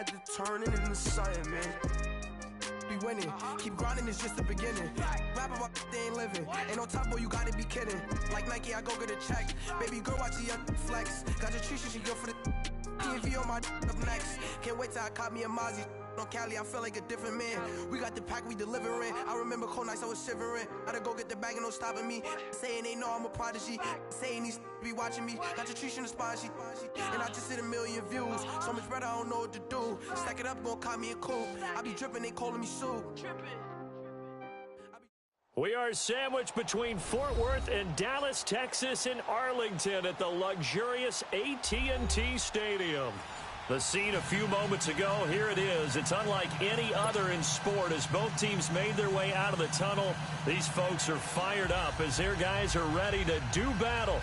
had to turn it into something, man. Be winning, keep grinding, it's just the beginning. Rap about they ain't living. Ain't no top boy, you gotta be kidding. Like Nike, I go get a check. Baby girl, watch the young flex. Got your tree, she go for the PV on my up next. Can't wait till I caught me a Mozzie. On Cali, I feel like a different man. We got the pack, we delivering. I remember cold nights, I was shivering. Gotta go get the bag and no stopping me. Saying they know I'm a prodigy. Saying these be watching me. Got your tree in the spot, she. And I just hit 1 million views. So much better, I don't know what to do. Stack it up, gon' call me a coupe. I be dripping, they calling me soup. We are sandwiched between Fort Worth and Dallas, Texas, and Arlington at the luxurious AT&T Stadium. The scene a few moments ago, here it is. It's unlike any other in sport as both teams made their way out of the tunnel. These folks are fired up as their guys are ready to do battle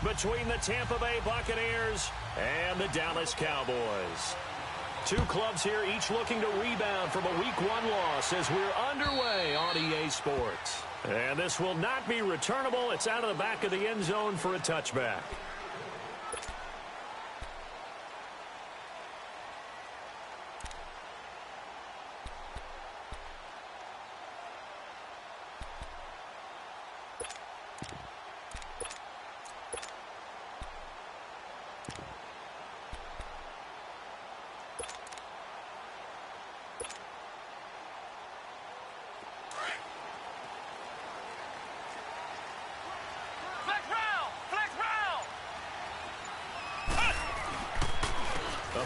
between the Tampa Bay Buccaneers and the Dallas Cowboys. Two clubs here, each looking to rebound from a Week 1 loss as we're underway on EA Sports. And this will not be returnable. It's out of the back of the end zone for a touchback.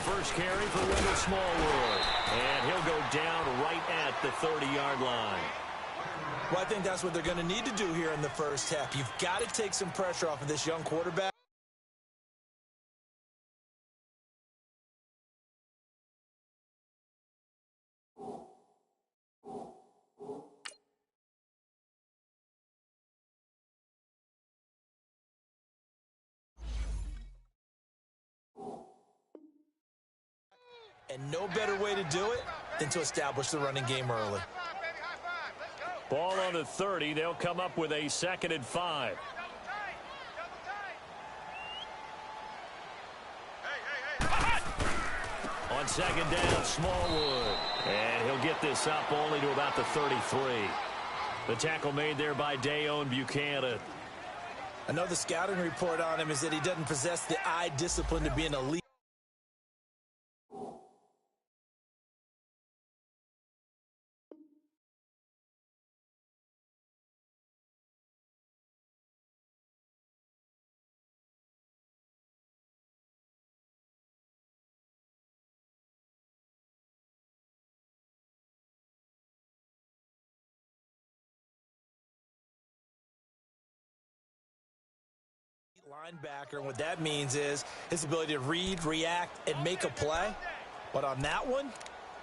First carry for Wendell Smallwood, and he'll go down right at the 30-yard line. Well, I think that's what they're going to need to do here in the first half. You've got to take some pressure off of this young quarterback. And no better way to do it than to establish the running game early. Ball on the 30. They'll come up with a 2nd and 5. On 2nd down, Smallwood. And he'll get this up only to about the 33. The tackle made there by Dayon Buchanan. Another scouting report on him is that he doesn't possess the eye discipline to be an elite. Linebacker, and what that means is his ability to read, react, and make a play. But on that one,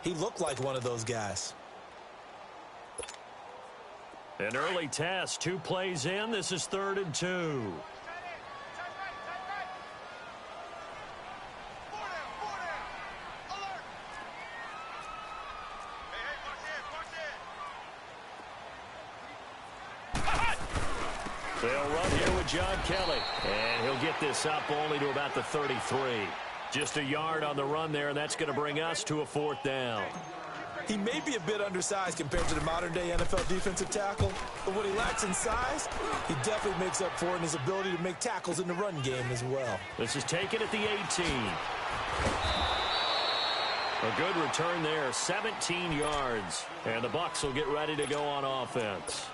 he looked like one of those guys. An early test, 2 plays in. This is 3rd and 2. They'll run here with John Kelly. And he'll get this up only to about the 33. Just a yard on the run there, and that's going to bring us to a 4th down. He may be a bit undersized compared to the modern-day NFL defensive tackle, but what he lacks in size, he definitely makes up for in his ability to make tackles in the run game as well. This is taken at the 18. A good return there, 17 yards. And the Bucs will get ready to go on offense.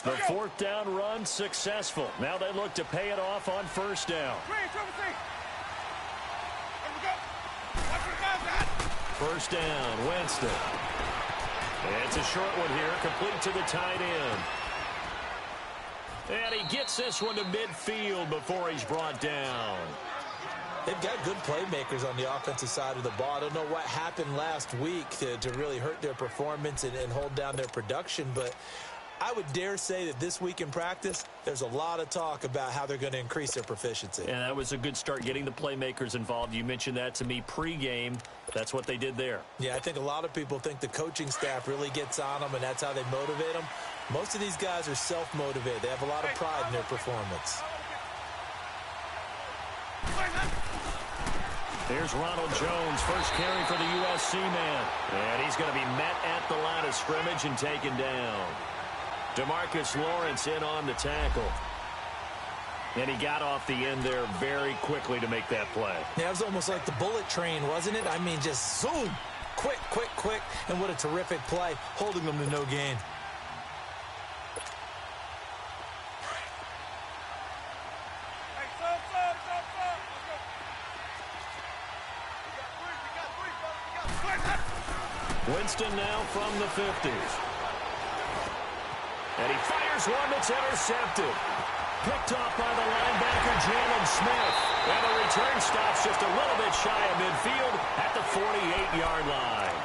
The 4th down run successful. Now they look to pay it off on 1st down. 1st down, Winston. It's a short one here, complete to the tight end. And he gets this one to midfield before he's brought down. They've got good playmakers on the offensive side of the ball. I don't know what happened last week to really hurt their performance and hold down their production, but I would dare say that this week in practice, there's a lot of talk about how they're going to increase their proficiency. And that was a good start, getting the playmakers involved. You mentioned that to me pregame. That's what they did there. Yeah, I think a lot of people think the coaching staff really gets on them, and that's how they motivate them. Most of these guys are self-motivated. They have a lot of pride in their performance. Here's Ronald Jones, first carry for the USC man. And he's going to be met at the line of scrimmage and taken down. DeMarcus Lawrence in on the tackle. And he got off the end there very quickly to make that play. Yeah, it was almost like the bullet train, wasn't it? I mean, just zoom. Quick, quick, quick. And what a terrific play, holding them to no gain. Winston now from the 50s. And he fires one that's intercepted. Picked off by the linebacker, Jalen Smith. And the return stops just a little bit shy of midfield at the 48-yard line.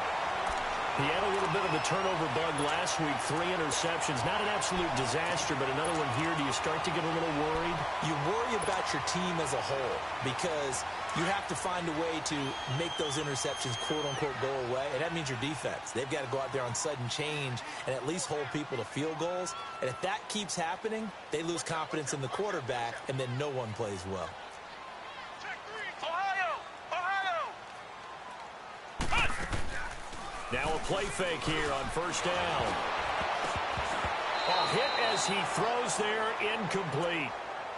He had a little bit of the turnover bug last week, 3 interceptions. Not an absolute disaster, but another one here. Do you start to get a little worried? You worry about your team as a whole because you have to find a way to make those interceptions, quote-unquote, go away, and that means your defense. They've got to go out there on sudden change and at least hold people to field goals. And if that keeps happening, they lose confidence in the quarterback, and then no one plays well. Now a play fake here on first down. A hit as he throws there, incomplete.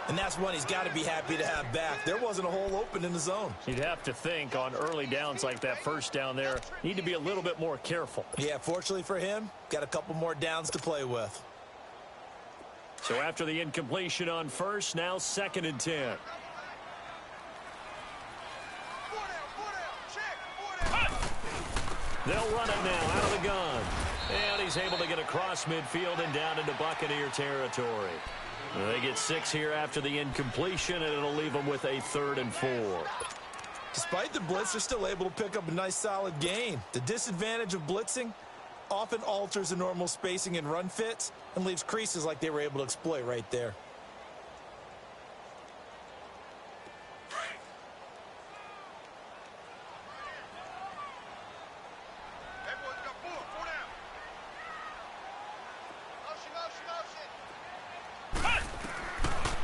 And that's one he's got to be happy to have back. There wasn't a hole open in the zone. You'd have to think on early downs like that first down there, need to be a little bit more careful. Yeah, fortunately for him, got a couple more downs to play with. So after the incompletion on first, now 2nd and 10. They'll run it now out of the gun. And he's able to get across midfield and down into Buccaneer territory. They get 6 here after the incompletion, and it'll leave them with a 3rd and 4. Despite the blitz, they're still able to pick up a nice, solid gain. The disadvantage of blitzing often alters the normal spacing and run fits and leaves creases like they were able to exploit right there.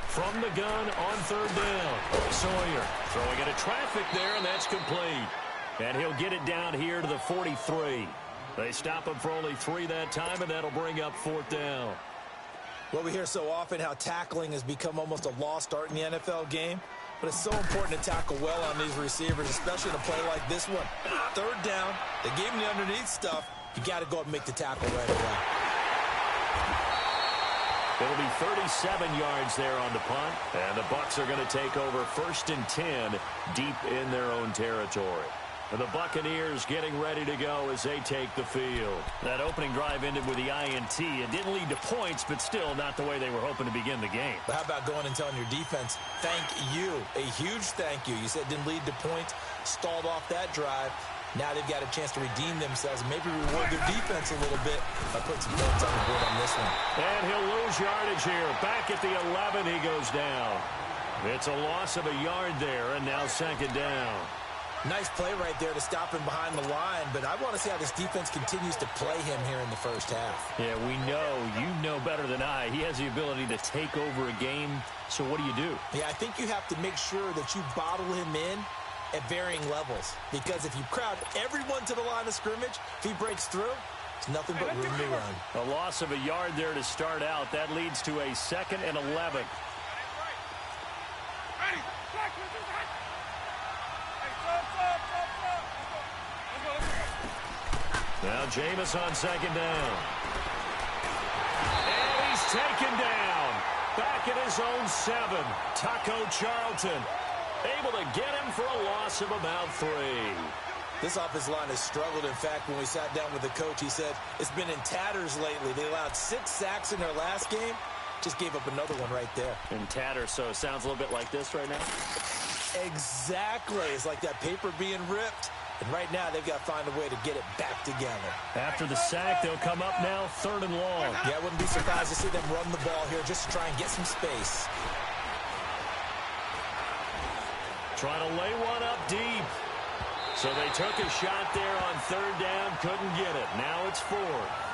From the gun on 3rd down. Sawyer throwing into traffic there, and that's complete. And he'll get it down here to the 43. They stop him for only 3 that time, and that'll bring up 4th down. Well, we hear so often how tackling has become almost a lost art in the NFL game. But it's so important to tackle well on these receivers, especially in a play like this one. 3rd down, they gave him the underneath stuff. You got to go up and make the tackle right away. It'll be 37 yards there on the punt, and the Bucs are going to take over 1st and 10 deep in their own territory. And the Buccaneers getting ready to go as they take the field. That opening drive ended with the INT. It didn't lead to points, but still not the way they were hoping to begin the game. But how about going and telling your defense, thank you, a huge thank you. You said it didn't lead to points, stalled off that drive. Now they've got a chance to redeem themselves and maybe reward their defense a little bit by putting some points on the board on this one. And he'll lose yardage here. Back at the 11, he goes down. It's a loss of a yard there, and now 2nd down. Nice play right there to stop him behind the line, but I want to see how this defense continues to play him here in the first half. Yeah, we know. You know better than I. He has the ability to take over a game, so what do you do? Yeah, I think you have to make sure that you bottle him in at varying levels, because if you crowd everyone to the line of scrimmage, if he breaks through, it's nothing but room to run. A loss of a yard there to start out. That leads to a 2nd and 11. Now Jameis on 2nd down. And he's taken down. Back at his own 7. Taco Charlton able to get him for a loss of about 3. This offensive line has struggled. In fact, when we sat down with the coach, he said it's been in tatters lately. They allowed 6 sacks in their last game. Just gave up another one right there. In tatters, so it sounds a little bit like this right now. Exactly. It's like that paper being ripped. And right now, they've got to find a way to get it back together. After the sack, they'll come up now 3rd and long. Yeah, I wouldn't be surprised to see them run the ball here just to try and get some space. Trying to lay one up deep. So they took a shot there on 3rd down, couldn't get it. Now it's 4th.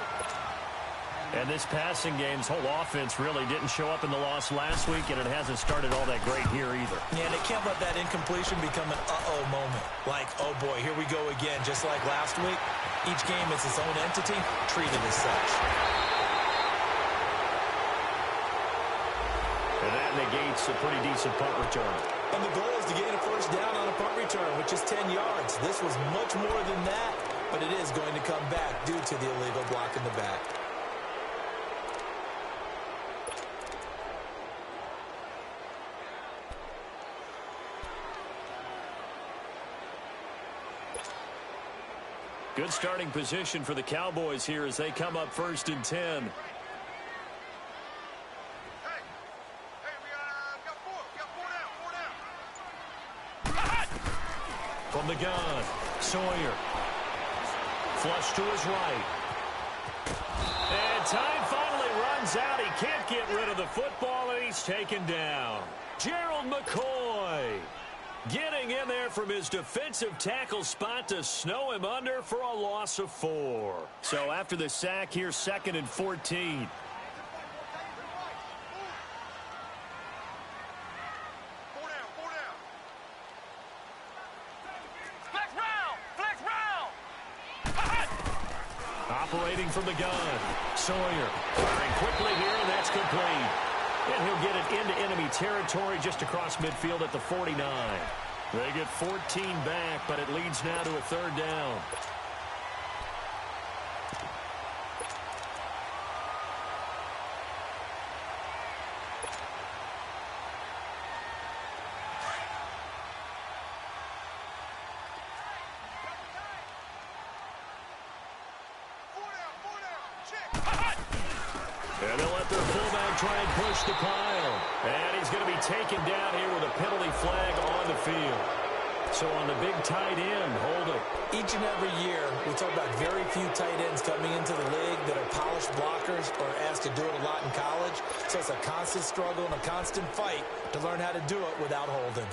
And this passing game's whole offense really didn't show up in the loss last week, and it hasn't started all that great here either. Yeah, they can't let that incompletion become an uh-oh moment. Like, oh boy, here we go again, just like last week. Each game is its own entity, treated as such. And that negates a pretty decent punt return. And the goal is to gain a 1st down on a punt return, which is 10 yards. This was much more than that, but it is going to come back due to the illegal block in the back. Good starting position for the Cowboys here as they come up 1st and 10. From the gun, Sawyer. Flush to his right. And time finally runs out. He can't get rid of the football, and he's taken down. Gerald McCoy getting in there from his defensive tackle spot to snow him under for a loss of 4. So after the sack, here's 2nd and 14. Operating from the gun, Sawyer firing quickly here, and that's complete. And he'll get it into enemy territory just across midfield at the 49. They get 14 back, but it leads now to a 3rd down. And they'll let their fullback try and push the pile. And he's going to be taken down here with a penalty flag on the field. So on the big tight end, hold it. Each and every year, we talk about very few tight ends coming into the league that are polished blockers or asked to do it a lot in college. So it's a constant struggle and a constant fight to learn how to do it without holding.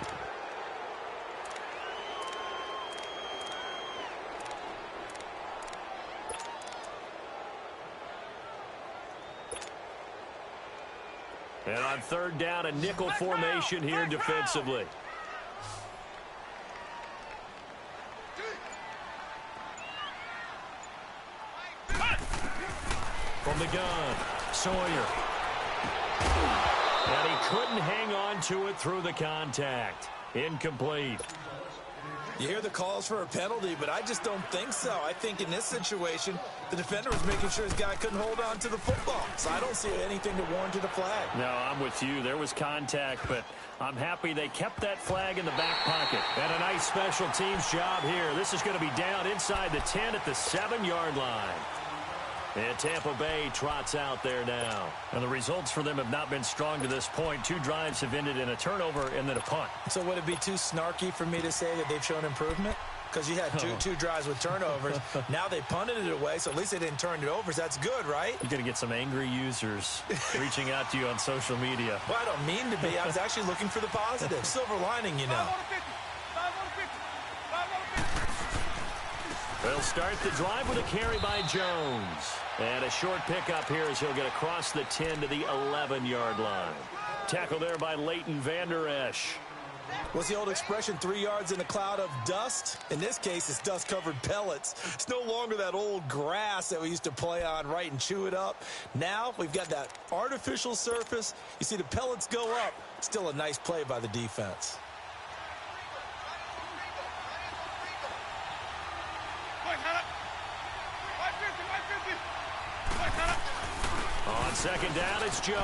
And on 3rd down, a nickel formation here defensively. From the gun, Sawyer. And he couldn't hang on to it through the contact. Incomplete. You hear the calls for a penalty, but I just don't think so. I think in this situation, the defender was making sure his guy couldn't hold on to the football. So I don't see anything to warrant a flag. No, I'm with you. There was contact, but I'm happy they kept that flag in the back pocket. And a nice special teams job here. This is going to be down inside the 10 at the 7-yard line. And Tampa Bay trots out there now. And the results for them have not been strong to this point. 2 drives have ended in a turnover and then a punt. So would it be too snarky for me to say that they've shown improvement? Because you had two drives with turnovers. Now they punted it away, so at least they didn't turn it over. So that's good, right? You're going to get some angry users reaching out to you on social media. Well, I don't mean to be. I was actually looking for the positive. Silver lining, you know. They'll start the drive with a carry by Jones. And a short pickup here as he'll get across the 10 to the 11-yard line. Tackle there by Leighton Vander Esch. What's the old expression, 3 yards in a cloud of dust? In this case, it's dust-covered pellets. It's no longer that old grass that we used to play on, right, and chew it up. Now we've got that artificial surface. You see the pellets go up. Still a nice play by the defense. On 2nd down, it's Jones.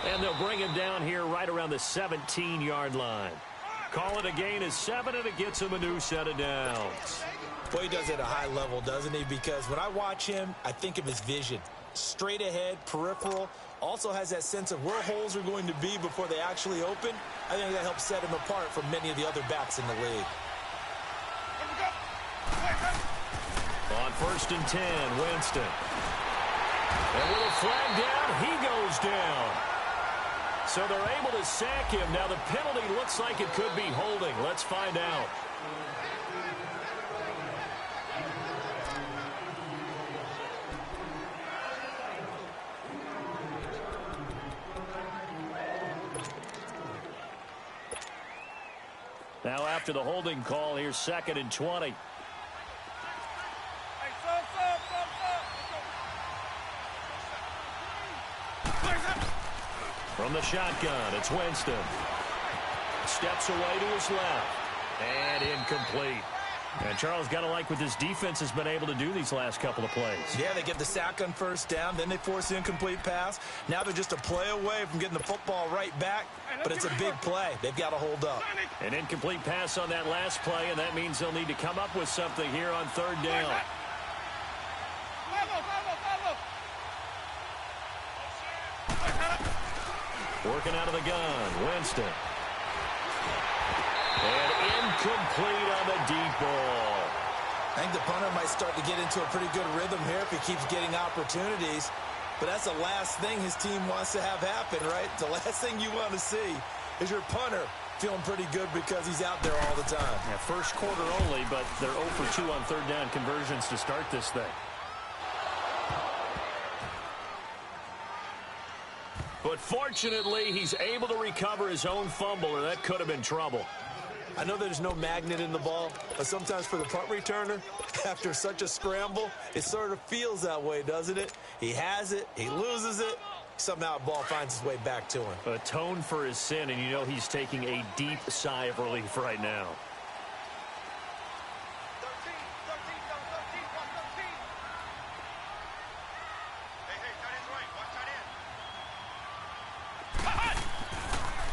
And they'll bring him down here right around the 17-yard line. Call it a gain of 7, and it gets him a new set of downs. Boy, he does it at a high level, doesn't he? Because when I watch him, I think of his vision. Straight ahead, peripheral. Also has that sense of where holes are going to be before they actually open. I think that helps set him apart from many of the other backs in the league. On 1st and 10, Winston. And with a flag down, he goes down. So they're able to sack him. Now the penalty looks like it could be holding. Let's find out. Now after the holding call, here's 2nd and 20. From the shotgun, it's Winston. Steps away to his left. And incomplete. And Charles, got to like what this defense has been able to do these last couple of plays. Yeah, they get the sack on 1st down, then they force the incomplete pass. Now they're just a play away from getting the football right back, but it's a big play. They've got to hold up. An incomplete pass on that last play, and that means they'll need to come up with something here on 3rd down. Working out of the gun, Winston. And incomplete on the deep ball. I think the punter might start to get into a pretty good rhythm here if he keeps getting opportunities. But that's the last thing his team wants to have happen, right? The last thing you want to see is your punter feeling pretty good because he's out there all the time. Yeah, first quarter only, but they're 0 for 2 on 3rd down conversions to start this thing. But fortunately, he's able to recover his own fumble, or that could have been trouble. I know there's no magnet in the ball, but sometimes for the punt returner, after such a scramble, it sort of feels that way, doesn't it? He has it, he loses it, somehow the ball finds its way back to him. Atone for his sin, and you know he's taking a deep sigh of relief right now.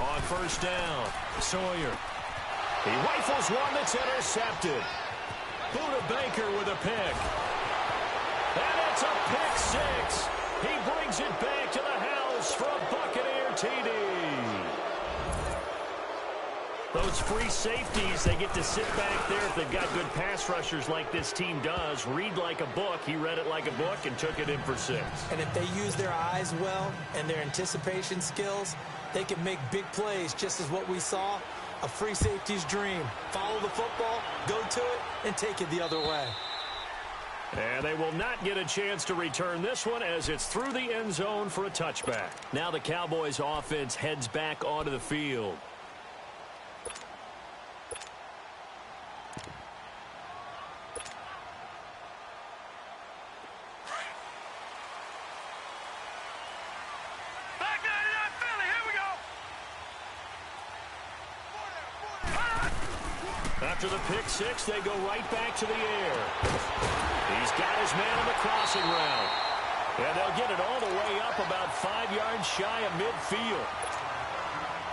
On 1st down, Sawyer. He rifles one that's intercepted. Buda Baker with a pick. And it's a pick 6. He brings it back to the house for a Buccaneer TD. Those free safeties, they get to sit back there if they've got good pass rushers like this team does. Read like a book. He read it like a book and took it in for 6. And if they use their eyes well and their anticipation skills, they can make big plays, just as what we saw. A free safety's dream. Follow the football, go to it, and take it the other way. And they will not get a chance to return this one as it's through the end zone for a touchback. Now the Cowboys offense heads back onto the field. After the pick 6, they go right back to the air. He's got his man on the crossing route. And they'll get it all the way up about 5 yards shy of midfield.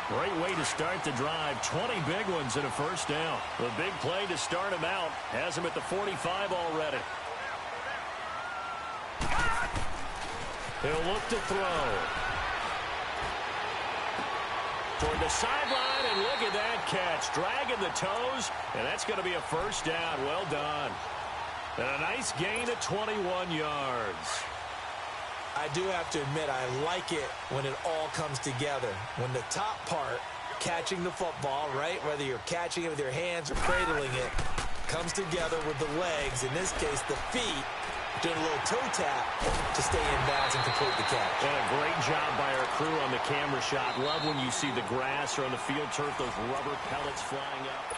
Great way to start the drive. 20 big ones in a 1st down. The big play to start him out has him at the 45 already. He'll look to throw. Toward the sideline, and look at that catch. Dragging the toes, and that's going to be a 1st down. Well done. And a nice gain of 21 yards. I do have to admit, I like it when it all comes together. When the top part, catching the football, right, whether you're catching it with your hands or cradling it, comes together with the legs, in this case the feet, doing a little toe tap to stay in bounds and complete the catch. And a great job by our crew on the camera shot. Love when you see the grass or on the field turf, those rubber pellets flying out.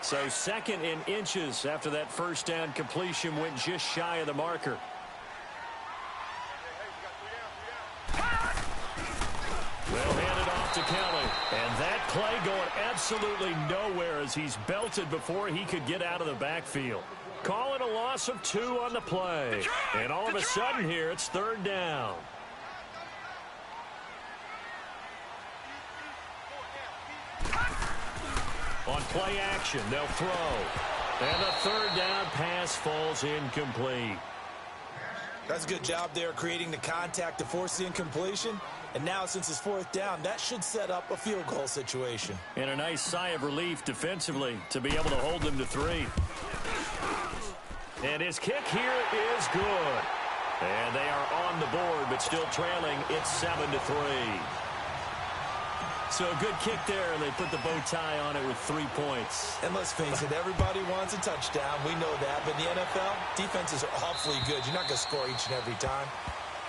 So 2nd and inches after that 1st down completion went just shy of the marker. Well handed off to Kelly. And that play going absolutely nowhere as he's belted before he could get out of the backfield. Call it a loss of 2 on the play. And all of a sudden here, it's 3rd down. On play action, they'll throw. And the 3rd down pass falls incomplete. That's a good job there creating the contact to force the incompletion. And now, since it's 4th down, that should set up a field goal situation. And a nice sigh of relief defensively to be able to hold them to 3. And his kick here is good. And they are on the board, but still trailing. It's 7-3. So a good kick there, and they put the bow tie on it with 3 points. And let's face it, everybody wants a touchdown. We know that. But in the NFL, defenses are awfully good. You're not going to score each and every time.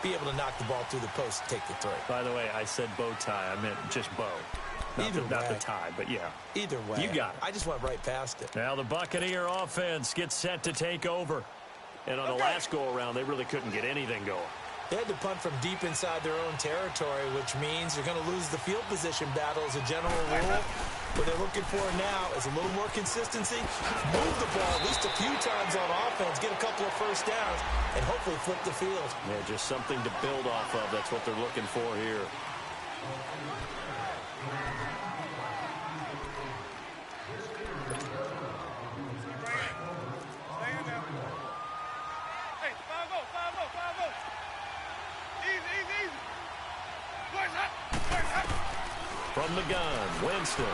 Be able to knock the ball through the post and take the 3. By the way, I said bow tie. I meant just bow. Not the tie, but yeah. Either way. You got it. I just went right past it. Now the Buccaneer offense gets set to take over. And on the last go-around, they really couldn't get anything going. They had to punt from deep inside their own territory, which means you're going to lose the field position battle as a general rule. What they're looking for now is a little more consistency, move the ball at least a few times on offense, get a couple of first downs, and hopefully flip the field. Yeah, just something to build off of. That's what they're looking for here. From the gun, Winston.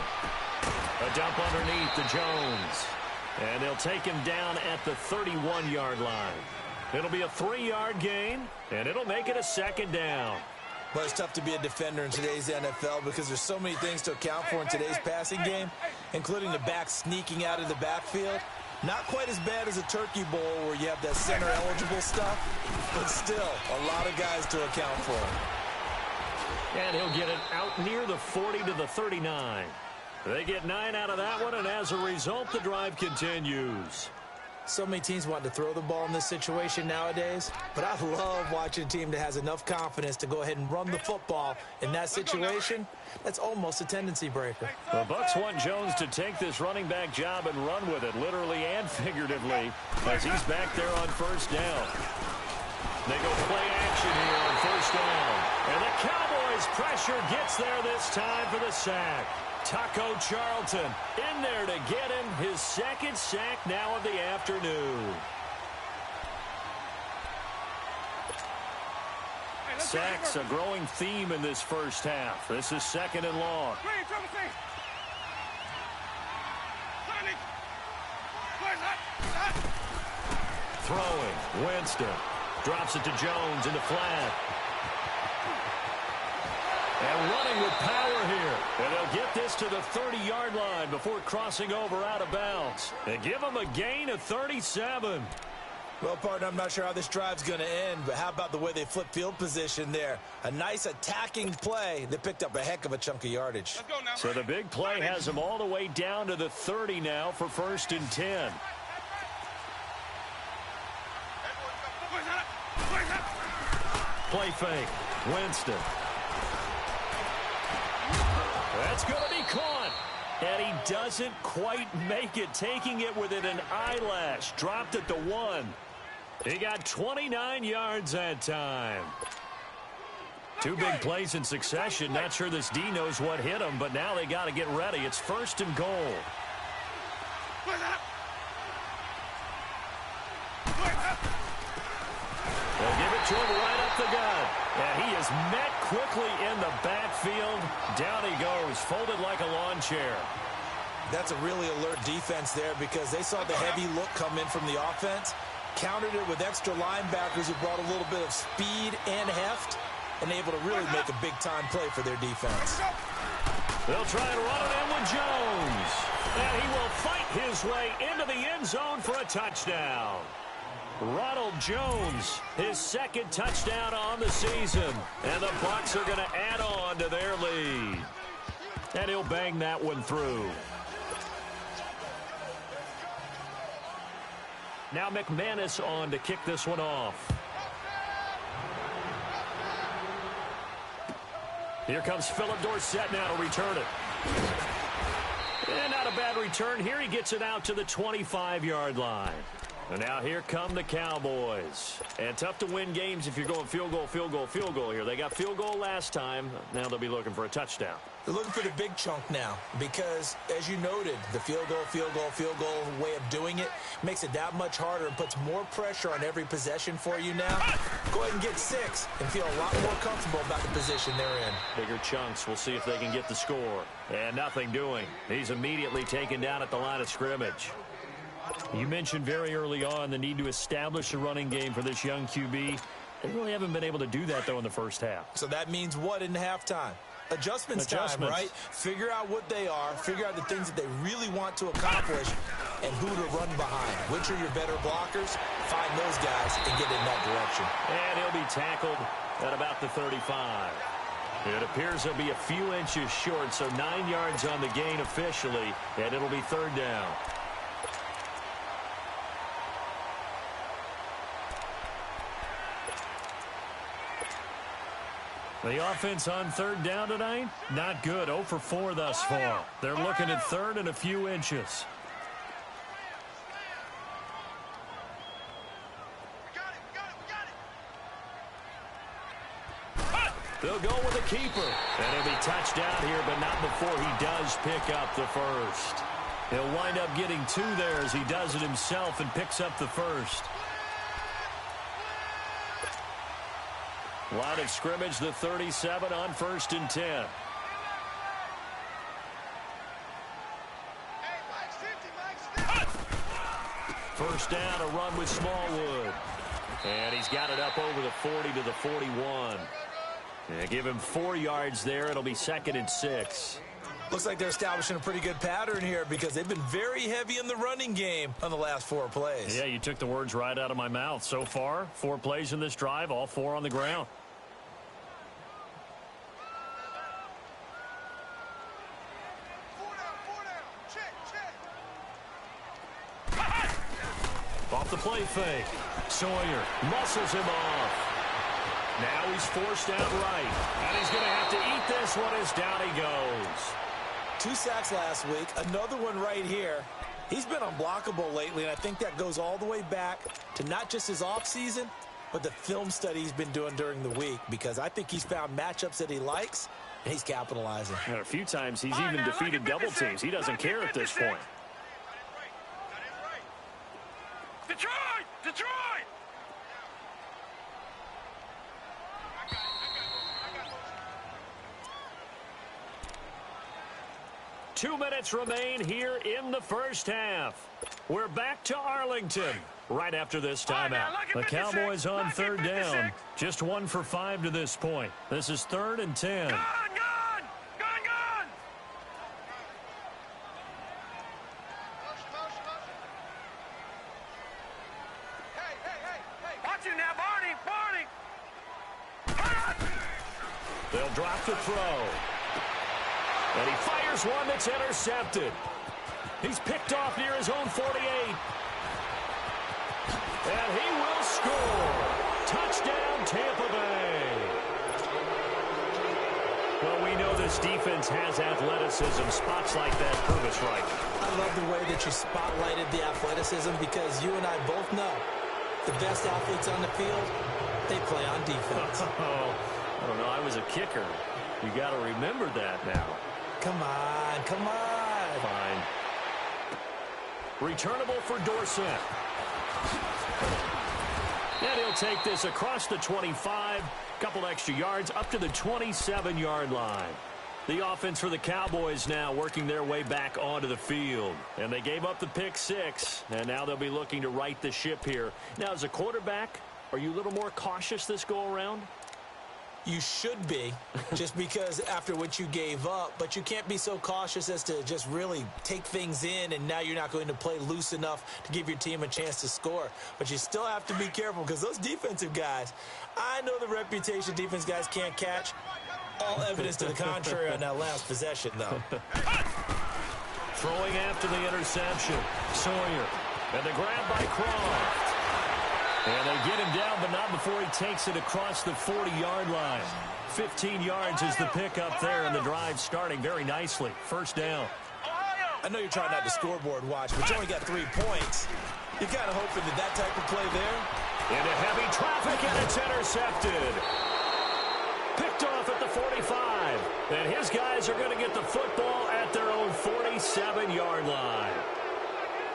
A dump underneath to Jones. And they'll take him down at the 31-yard line. It'll be a 3-yard gain, and it'll make it a 2nd down. Well, it's tough to be a defender in today's NFL because there's so many things to account for in today's passing game, including the back sneaking out of the backfield. Not quite as bad as a turkey bowl where you have that center-eligible stuff, but still a lot of guys to account for. And he'll get it out near the 40 to the 39. They get 9 out of that one, and as a result, the drive continues. So many teams want to throw the ball in this situation nowadays, but I love watching a team that has enough confidence to go ahead and run the football in that situation. That's almost a tendency breaker. The Bucs want Jones to take this running back job and run with it, literally and figuratively, as he's back there on 1st down. They go play action here on 1st down. And the Cowboys' pressure gets there this time for the sack. Taco Charlton in there to get him his 2nd sack now of the afternoon. Sacks a growing theme in this first half. This is 2nd and long. Throwing, Winston. Drops it to Jones in the flat. And running with power here. And they'll get this to the 30-yard line before crossing over out of bounds. And give them a gain of 37. Well, partner, I'm not sure how this drive's going to end, but how about the way they flip field position there? A nice attacking play that picked up a heck of a chunk of yardage. So the big play has them all the way down to the 30 now for 1st and 10. Play fake. Winston. That's going to be caught. And he doesn't quite make it, taking it within an eyelash. Dropped it to 1. He got 29 yards that time. 2 big plays in succession. Not sure this D knows what hit him, but now they got to get ready. It's 1st and goal. They'll give it to him right up the gut. And he is met quickly in the backfield. Down he goes, folded like a lawn chair. That's a really alert defense there because they saw the heavy look come in from the offense, countered it with extra linebackers who brought a little bit of speed and heft, and able to really make a big-time play for their defense. They'll try and run it in with Jones. And he will fight his way into the end zone for a touchdown. Ronald Jones, his 2nd touchdown on the season. And the Bucs are going to add on to their lead. And he'll bang that one through. Now McManus on to kick this one off. Here comes Philip Dorsett now to return it. And not a bad return here. He gets it out to the 25-yard line. And now here come the Cowboys. And tough to win games if you're going field goal, field goal, field goal here. They got field goal last time. Now they'll be looking for a touchdown. They're looking for the big chunk now because, as you noted, the field goal way of doing it makes it that much harder and puts more pressure on every possession for you now. Go ahead and get 6 and feel a lot more comfortable about the position they're in. Bigger chunks. We'll see if they can get the score. And nothing doing. He's immediately taken down at the line of scrimmage. You mentioned very early on the need to establish a running game for this young QB. They really haven't been able to do that, though, in the first half. So that means what in halftime? Adjustments time, right? Figure out what they are, figure out the things that they really want to accomplish, and who to run behind. Which are your better blockers? Find those guys and get in that direction. And he'll be tackled at about the 35. It appears he'll be a few inches short, so 9 yards on the gain officially, and it'll be 3rd down. The offense on 3rd down tonight, not good. 0 for 4 thus far. They're looking at 3rd and a few inches. They'll go with a keeper. And he'll be touched down here, but not before he does pick up the first. He'll wind up getting 2 there as he does it himself and picks up the first. Line of scrimmage, the 37 on 1st and 10. First down, a run with Smallwood. And he's got it up over the 40 to the 41. And give him 4 yards there. It'll be 2nd and 6. Looks like they're establishing a pretty good pattern here because they've been very heavy in the running game on the last 4 plays. Yeah, you took the words right out of my mouth. So far, 4 plays in this drive, all 4 on the ground. Off the play fake. Sawyer muscles him off. Now he's forced out right. And he's going to have to eat this one as down he goes. 2 sacks last week. Another one right here. He's been unblockable lately, and I think that goes all the way back to not just his offseason, but the film study he's been doing during the week, because I think he's found matchups that he likes, and he's capitalizing. And a few times he's even defeated double teams. He doesn't care at this point. Detroit! Detroit! Two minutes remain here in the first half. We're back to Arlington right after this timeout. The Cowboys on 3rd down. Just 1 for 5 to this point. This is 3rd and 10. Gone! Watch it now, Barney! They'll drop the throw. And he fires one that's intercepted. He's picked off near his own 48. And he will score. Touchdown, Tampa Bay. Well, we know this defense has athleticism. Spots like that prove us right. I love the way that you spotlighted the athleticism, because you and I both know the best athletes on the field, they play on defense. I don't know. I was a kicker. You got to remember that now. Come on, come on. Fine. Returnable for Dorsett. And he'll take this across the 25. Couple extra yards up to the 27-yard line. The offense for the Cowboys now working their way back onto the field. And they gave up the pick 6. And now they'll be looking to right the ship here. Now, as a quarterback, are you a little more cautious this go-around? You should be, just because after what you gave up, but you can't be so cautious as to just really take things in, and now you're not going to play loose enough to give your team a chance to score. But you still have to be careful, because those defensive guys, I know the reputation defense guys can't catch. All evidence to the contrary on that last possession, though. Throwing after the interception, Sawyer, and the grab by Croft. And they get him down, but not before he takes it across the 40-yard line. 15 yards is the pickup there, and the drive starting very nicely. First down. I know you're trying not to scoreboard watch, but you only got 3 points. You're kind of hoping that type of play there. Into heavy traffic, and it's intercepted. Picked off at the 45. And his guys are going to get the football at their own 47-yard line.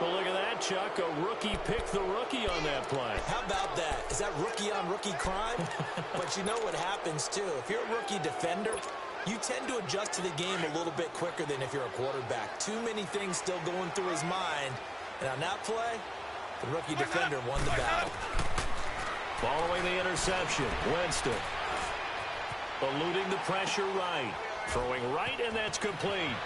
Well, look at that, Chuck. A rookie picked the rookie on that play. How about that? Is that rookie-on-rookie crime? But you know what happens, too. If you're a rookie defender, you tend to adjust to the game a little bit quicker than if you're a quarterback. Too many things still going through his mind. And on that play, the rookie defender won the battle. Following the interception, Winston. Eluding the pressure right. Throwing right, and that's complete.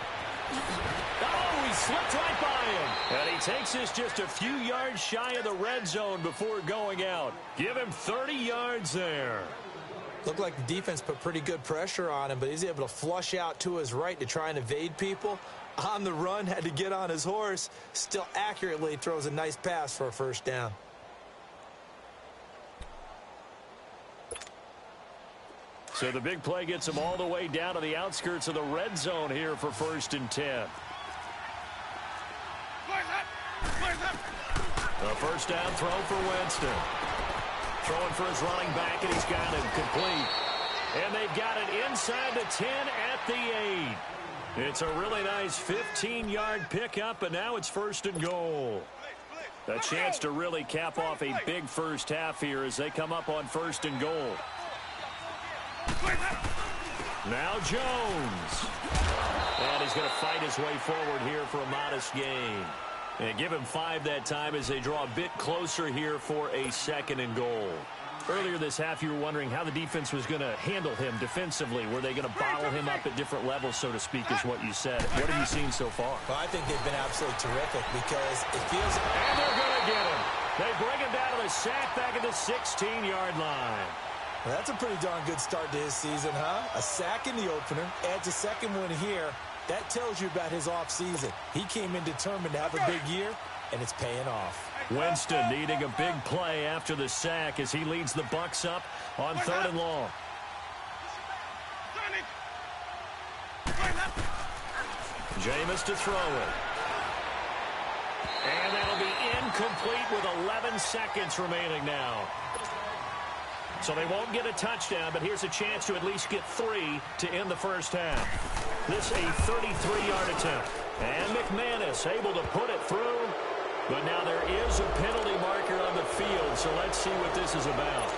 Oh, he slipped right by him. And he takes this just a few yards shy of the red zone before going out. Give him 30 yards there. Looked like the defense put pretty good pressure on him, but he's able to flush out to his right to try and evade people. On the run, had to get on his horse. Still accurately throws a nice pass for a first down. So the big play gets him all the way down to the outskirts of the red zone here for 1st and 10. A first down throw for Winston. Throwing for his running back, and he's got it complete. And they've got it inside the 10 at the 8. It's a really nice 15-yard pickup, and now it's 1st and goal. A chance to really cap off a big first half here as they come up on 1st and goal. Now Jones. And he's going to fight his way forward here for a modest gain. And give him 5 that time as they draw a bit closer here for a 2nd and goal. Earlier this half, you were wondering how the defense was going to handle him defensively. Were they going to bottle him up at different levels, so to speak, is what you said. What have you seen so far? Well, I think they've been absolutely terrific because it feels... And they're going to get him. They bring him down to the sack back at the 16-yard line. Well, that's a pretty darn good start to his season, huh? A sack in the opener, adds a second one here. That tells you about his offseason. He came in determined to have a big year, and it's paying off. Winston needing a big play after the sack as he leads the Bucs up on 3rd and long. Jameis to throw it. And that'll be incomplete with 11 seconds remaining now. So they won't get a touchdown, but here's a chance to at least get 3 to end the first half. This a 33-yard attempt. And McManus able to put it through. But now there is a penalty marker on the field, so let's see what this is about.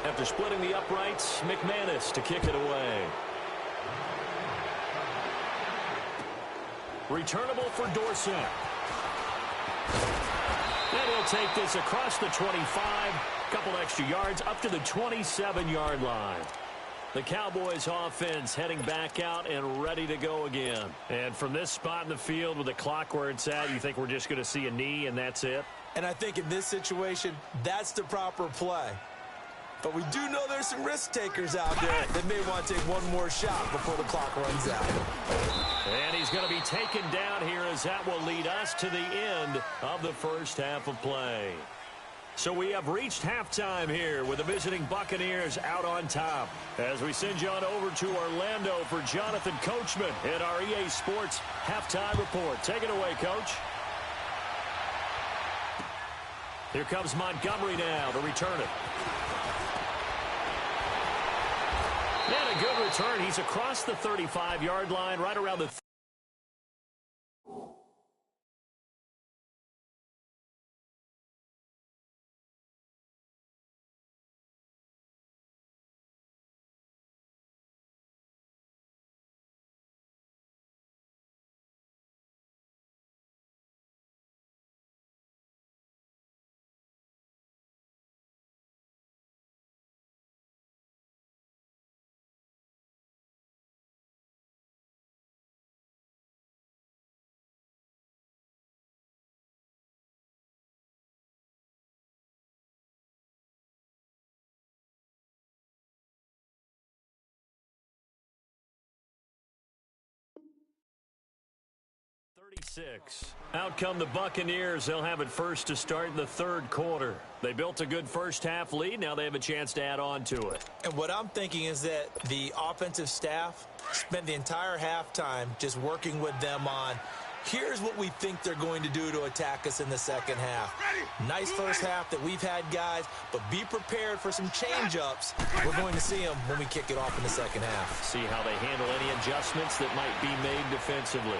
After splitting the uprights, McManus to kick it away. Returnable for Dorsett. And he'll take this across the 25, a couple extra yards, up to the 27-yard line. The Cowboys offense heading back out and ready to go again. And from this spot in the field with the clock where it's at, you think we're just going to see a knee and that's it? And I think in this situation, that's the proper play. But we do know there's some risk takers out there that may want to take one more shot before the clock runs out. And he's going to be taken down here as that will lead us to the end of the first half of play. So we have reached halftime here with the visiting Buccaneers out on top. As we send you on over to Orlando for Jonathan Coachman at our EA Sports Halftime Report. Take it away, Coach. Here comes Montgomery now to return it. And a good return. He's across the 35-yard line, right around the... Out come the Buccaneers. They'll have it first to start in the third quarter. They built a good first half lead. Now they have a chance to add on to it. And what I'm thinking is that the offensive staff spent the entire halftime just working with them on Here's what we think they're going to do to attack us in the second half. Nice first half that we've had, guys, but be prepared for some change-ups. We're going to see them when we kick it off in the second half. See how they handle any adjustments that might be made defensively.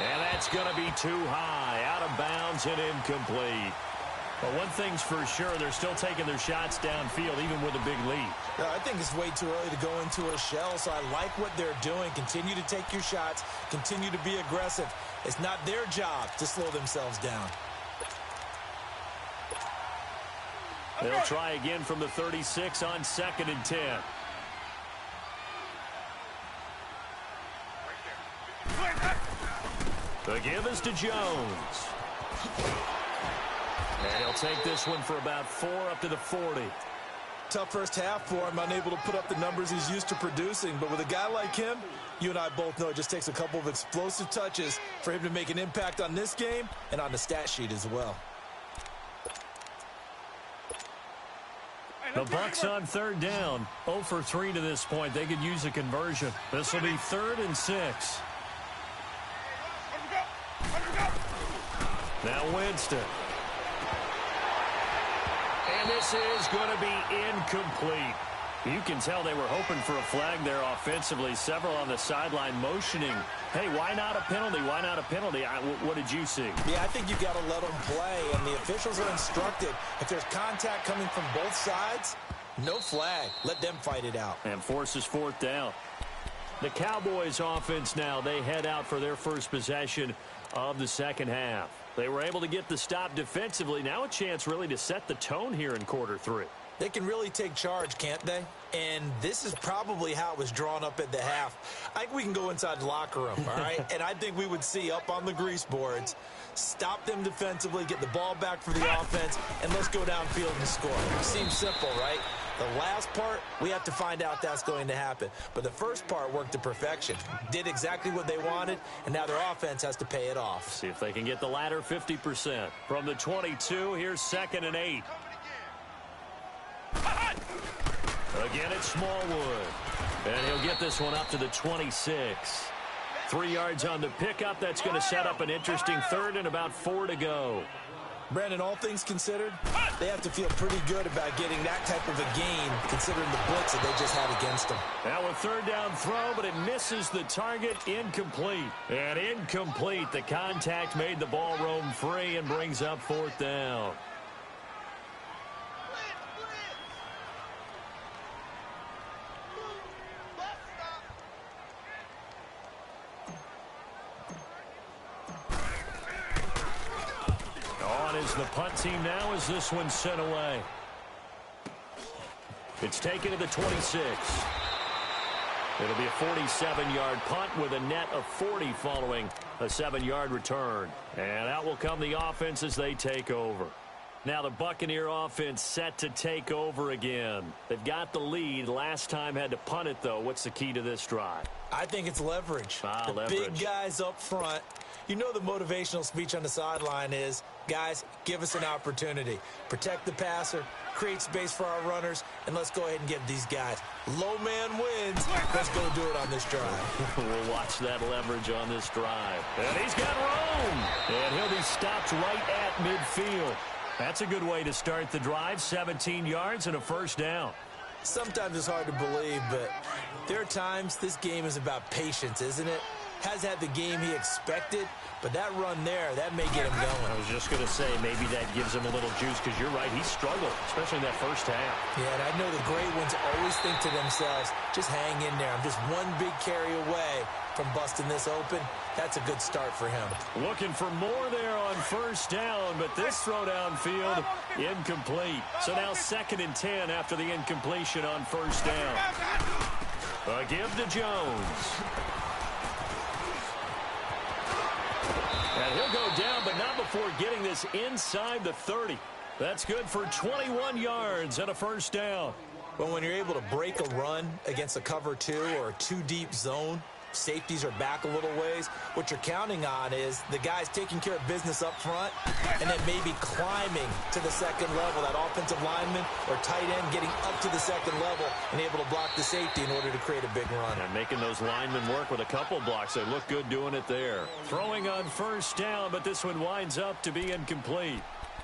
And that's going to be too high, out of bounds and incomplete. But one thing's for sure, they're still taking their shots downfield, even with a big lead. I think it's way too early to go into a shell, so I like what they're doing. Continue to take your shots. Continue to be aggressive. It's not their job to slow themselves down. They'll try again from the 36 on 2nd and 10. The give is to Jones. And he'll take this one for about 4 up to the 40. Tough first half for him, unable to put up the numbers he's used to producing. But with a guy like him, you and I both know it just takes a couple of explosive touches for him to make an impact on this game and on the stat sheet as well. The Bucks on 3rd down. 0 for 3 to this point. They could use a conversion. This will be 3rd and 6. Now Winston. And this is going to be incomplete. You can tell they were hoping for a flag there offensively. Several on the sideline motioning. Hey, why not a penalty? Why not a penalty? What did you see? Yeah, I think you've got to let them play, and the officials are instructed. If there's contact coming from both sides, no flag. Let them fight it out. And forces 4th down. The Cowboys offense now, they head out for their first possession of the second half. They were able to get the stop defensively. Now a chance really to set the tone here in quarter 3. They can really take charge, can't they? And this is probably how it was drawn up at the half. I think we can go inside the locker room, all right? And I think we would see up on the grease boards, stop them defensively, get the ball back for the offense, and let's go downfield and score. Seems simple, right? The last part, we have to find out that's going to happen. But the first part worked to perfection. Did exactly what they wanted, and now their offense has to pay it off. See if they can get the latter 50%. From the 22, here's 2nd and 8. Again, it's Smallwood. And he'll get this one up to the 26. 3 yards on the pickup. That's going to set up an interesting 3rd and about 4 to go. Brandon, all things considered, they have to feel pretty good about getting that type of a gain, considering the blitz that they just had against them. Now a 3rd down throw, but it misses the target. Incomplete. And incomplete. The contact made the ball roam free and brings up 4th down. Is the punt team now as this one's sent away. It's taken to the 26. It'll be a 47-yard punt with a net of 40 following a 7-yard return. And out will come the offense as they take over. Now the Buccaneer offense set to take over again. They've got the lead. Last time had to punt it, though. What's the key to this drive? I think it's leverage. The big guys up front. You know the motivational speech on the sideline is, guys, give us an opportunity. Protect the passer, create space for our runners, and let's go ahead and give these guys. Low man wins. Let's go do it on this drive. We'll watch that leverage on this drive. And he's got room. And he'll be stopped right at midfield. That's a good way to start the drive. 17 yards and a 1st down. Sometimes it's hard to believe, but there are times this game is about patience, isn't it? Has had the game he expected, but that run there, that may get him going. I was just going to say, maybe that gives him a little juice, because you're right, he struggled, especially in that first half. Yeah, and I know the great ones always think to themselves, just hang in there. I'm just one big carry away from busting this open. That's a good start for him. Looking for more there on 1st down, but this throw downfield, incomplete. So now 2nd and 10 after the incompletion on 1st down. A give to Jones. And he'll go down, but not before getting this inside the 30. That's good for 21 yards and a 1st down. But when you're able to break a run against a cover 2 or a 2-deep zone, safeties are back a little ways, what you're counting on is the guys taking care of business up front and then maybe climbing to the second level, that offensive lineman or tight end getting up to the second level and able to block the safety in order to create a big run. And making those linemen work with a couple blocks. They look good doing it there. Throwing on first down, but this one winds up to be incomplete.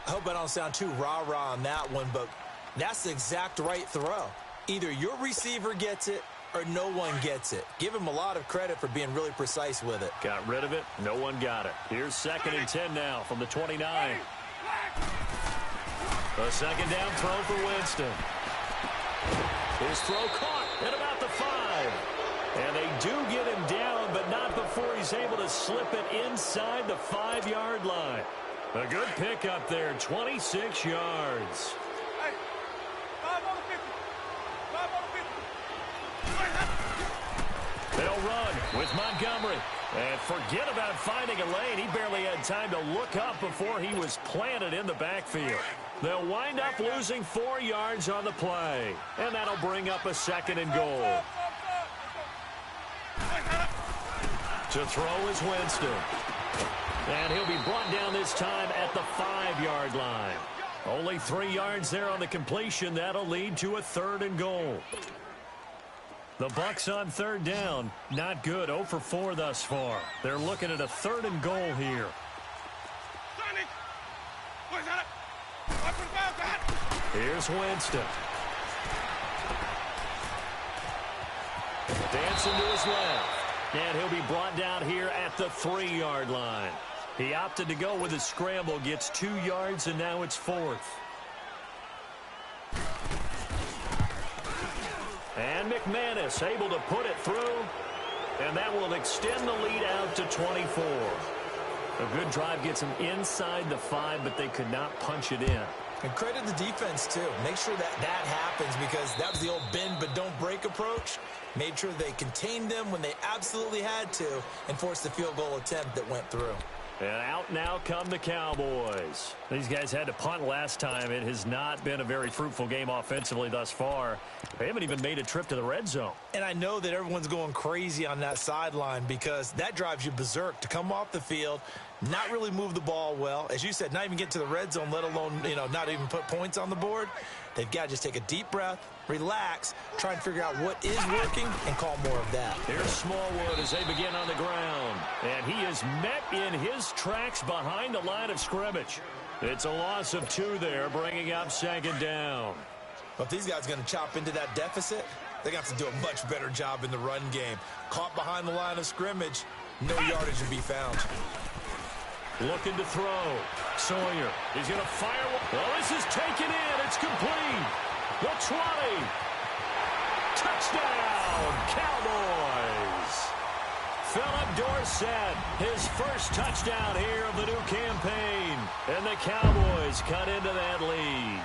I hope I don't sound too rah-rah on that one, but that's the exact right throw. Either your receiver gets it or no one gets it. Give him a lot of credit for being really precise with it. Got rid of it. No one got it. Here's 2nd and 10 now from the 29. A second down throw for Winston. His throw caught at about the 5. And they do get him down, but not before he's able to slip it inside the 5-yard line. A good pickup there, 26 yards. They'll run with Montgomery. And forget about finding a lane. He barely had time to look up before he was planted in the backfield. They'll wind up losing 4 yards on the play. And that'll bring up a 2nd and goal. To throw is Winston. And he'll be brought down this time at the 5-yard line. Only 3 yards there on the completion. That'll lead to a 3rd and goal. The Bucs on 3rd down. Not good. 0 for 4 thus far. They're looking at a 3rd and goal here. Here's Winston. Dancing to his left. And he'll be brought down here at the 3-yard line. He opted to go with a scramble, gets 2 yards, and now it's 4th. And McManus able to put it through, and that will extend the lead out to 24. A good drive gets them inside the 5, but they could not punch it in. And credit the defense, too. Make sure that happens because that was the old bend but don't break approach. Made sure they contained them when they absolutely had to and forced the field goal attempt that went through. And out now come the Cowboys. These guys had to punt last time. It has not been a very fruitful game offensively thus far. They haven't even made a trip to the red zone. And I know that everyone's going crazy on that sideline because that drives you berserk to come off the field, not really move the ball well. As you said, not even get to the red zone, let alone, not even put points on the board. They've got to just take a deep breath, relax, try and figure out what is working, and call more of that. Here's Smallwood as they begin on the ground. And he is met in his tracks behind the line of scrimmage. It's a loss of 2 there, bringing up 2nd down. But if these guys are going to chop into that deficit, they're going to have to do a much better job in the run game. Caught behind the line of scrimmage, no yardage to be found. Looking to throw. Sawyer. He's going to fire. Well, this is taken in. It's complete. The 20. Touchdown, Cowboys. Philip Dorsett, his first touchdown here of the new campaign. And the Cowboys cut into that lead.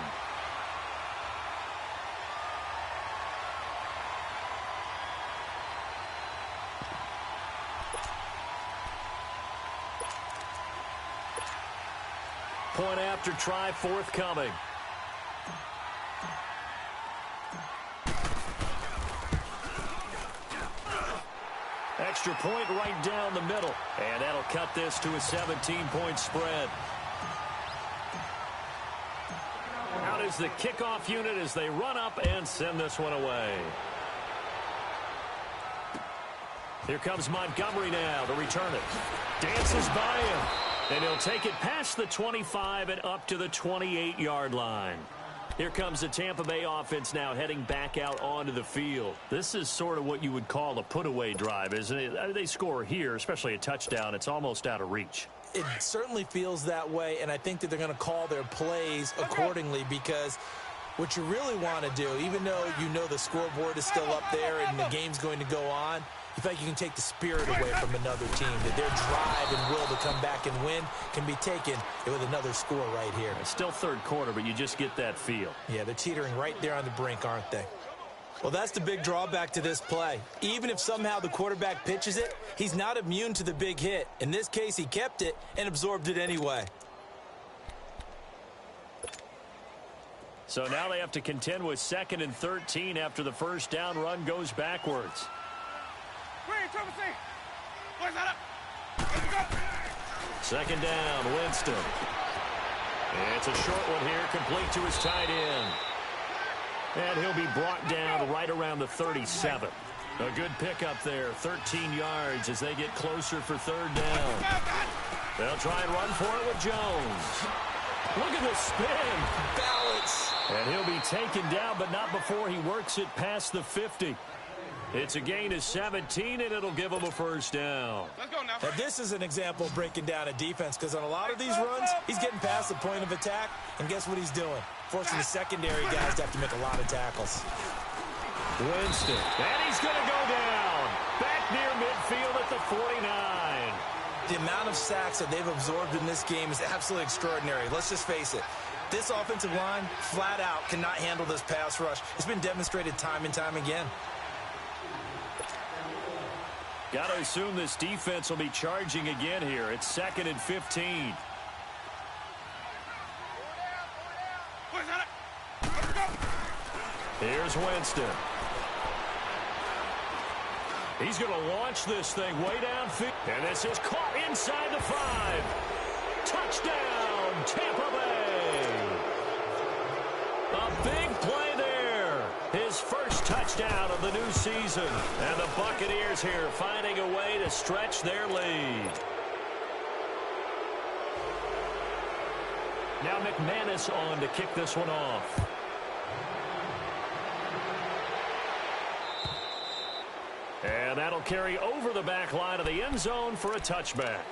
Point after try forthcoming. Extra point right down the middle. And that'll cut this to a 17-point spread. Out is the kickoff unit as they run up and send this one away. Here comes Montgomery now to return it. Dances by him. And he'll take it past the 25 and up to the 28-yard line. Here comes the Tampa Bay offense now heading back out onto the field. This is sort of what you would call a put-away drive, isn't it? They score here, especially a touchdown. It's almost out of reach. It certainly feels that way, and I think that they're going to call their plays accordingly because what you really want to do, even though you know the scoreboard is still up there and the game's going to go on, you feel like you can take the spirit away from another team, that their drive and will to come back and win can be taken with another score right here. It's still third quarter, but you just get that feel. Yeah, they're teetering right there on the brink, aren't they? Well, that's the big drawback to this play. Even if somehow the quarterback pitches it, he's not immune to the big hit. In this case, he kept it and absorbed it anyway. So now they have to contend with 2nd and 13 after the first down run goes backwards. Second down, Winston. It's a short one here, complete to his tight end. And he'll be brought down right around the 37. A good pickup there, 13 yards as they get closer for third down. They'll try and run for it with Jones. Look at the spin. Balance. And he'll be taken down, but not before he works it past the 50. It's a gain of 17, and it'll give him a first down. Let's go now. Now, this is an example of breaking down a defense, because on a lot of these runs, he's getting past the point of attack, and guess what he's doing? Forcing the secondary guys to have to make a lot of tackles. Winston, and he's going to go down. Back near midfield at the 49. The amount of sacks that they've absorbed in this game is absolutely extraordinary. Let's just face it. This offensive line, flat out, cannot handle this pass rush. It's been demonstrated time and time again. Got to assume this defense will be charging again here. It's 2nd and 15. Here's Winston. He's going to launch this thing way downfield. And this is caught inside the 5. Touchdown, Tampa Bay. A big play there. His first touchdown of the new season. And the Buccaneers here finding a way to stretch their lead. Now McManus on to kick this one off. And that'll carry over the back line of the end zone for a touchback.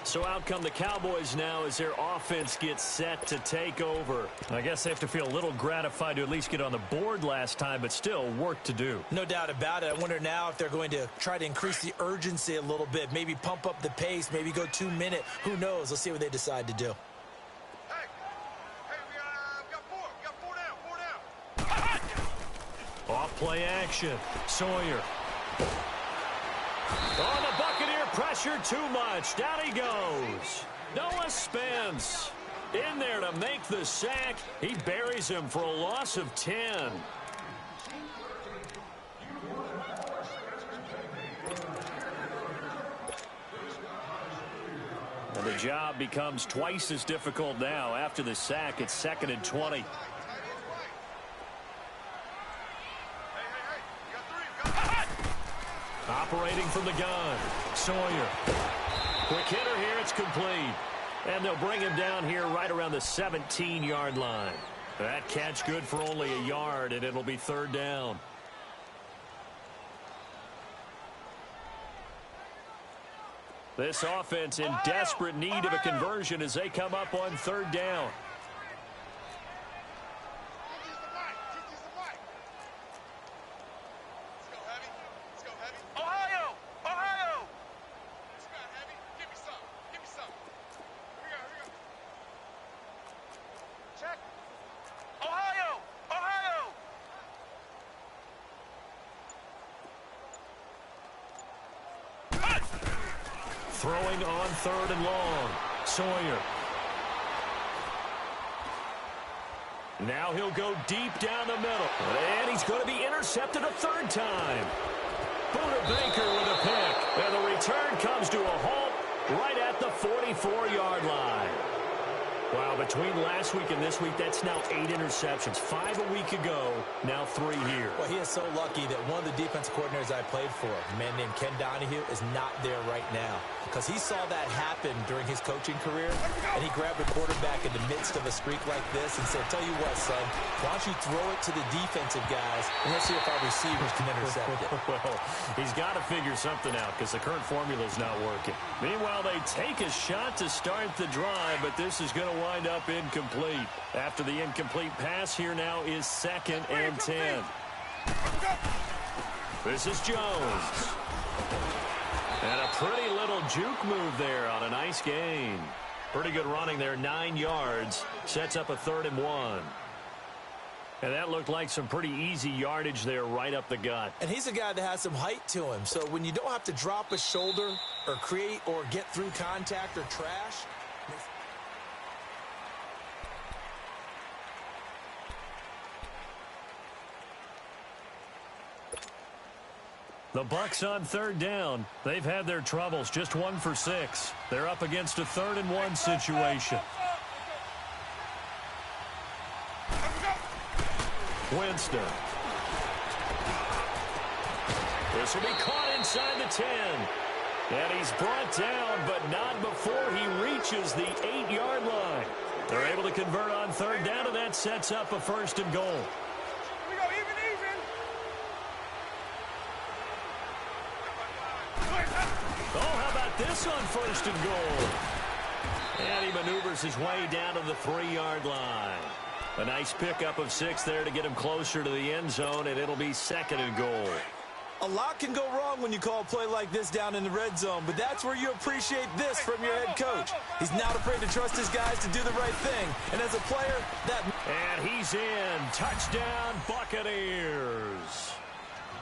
So out come the Cowboys now as their offense gets set to take over. I guess they have to feel a little gratified to at least get on the board last time, but still work to do. No doubt about it. I wonder now if they're going to try to increase the urgency a little bit, maybe pump up the pace, maybe go 2-minute. Who knows? Let's see what they decide to do. Off play action. Sawyer. Oh, the Buccaneer pressure too much. Down he goes. Noah Spence in there to make the sack. He buries him for a loss of 10. And the job becomes twice as difficult now. After the sack, it's 2nd and 20. Operating from the gun, Sawyer. Quick hitter here, it's complete. And they'll bring him down here right around the 17-yard line. That catch good for only a yard, and it'll be third down. This offense in desperate need of a conversion as they come up on third down. Throwing on third and long. Sawyer. Now he'll go deep down the middle. And he's going to be intercepted a third time. Buda Baker with a pick. And the return comes to a halt right at the 44-yard line. Wow, between last week and this week, that's now 8 interceptions. 5 a week ago, now 3 here. Well, he is so lucky that one of the defense coordinators I played for, a man named Ken Donahue, is not there right now. Because he saw that happen during his coaching career, and he grabbed a quarterback in the midst of a streak like this and said, tell you what, son, why don't you throw it to the defensive guys, and let's see if our receivers can intercept it. Well, he's got to figure something out because the current formula is not working. Meanwhile, they take a shot to start the drive, but this is going to wind up incomplete. After the incomplete pass, here now is 2nd and 10. This is Jones. And a pretty little juke move there on a nice gain. Pretty good running there, 9 yards. Sets up a 3rd and 1. And that looked like some pretty easy yardage there right up the gut. And he's a guy that has some height to him. So when you don't have to drop a shoulder or create or get through contact or trash, The Bucs on third down. They've had their troubles, just 1 for 6. They're up against a 3rd and 1 situation. Winston. This will be caught inside the 10. And he's brought down, but not before he reaches the 8-yard line. They're able to convert on third down, and that sets up a 1st and goal. We go even. Oh, how about this on 1st and goal? And he maneuvers his way down to the 3-yard line. A nice pickup of 6 there to get him closer to the end zone, and it'll be 2nd and goal. A lot can go wrong when you call a play like this down in the red zone, but that's where you appreciate this from your head coach. He's not afraid to trust his guys to do the right thing. And as a player, that... And he's in. Touchdown, Buccaneers.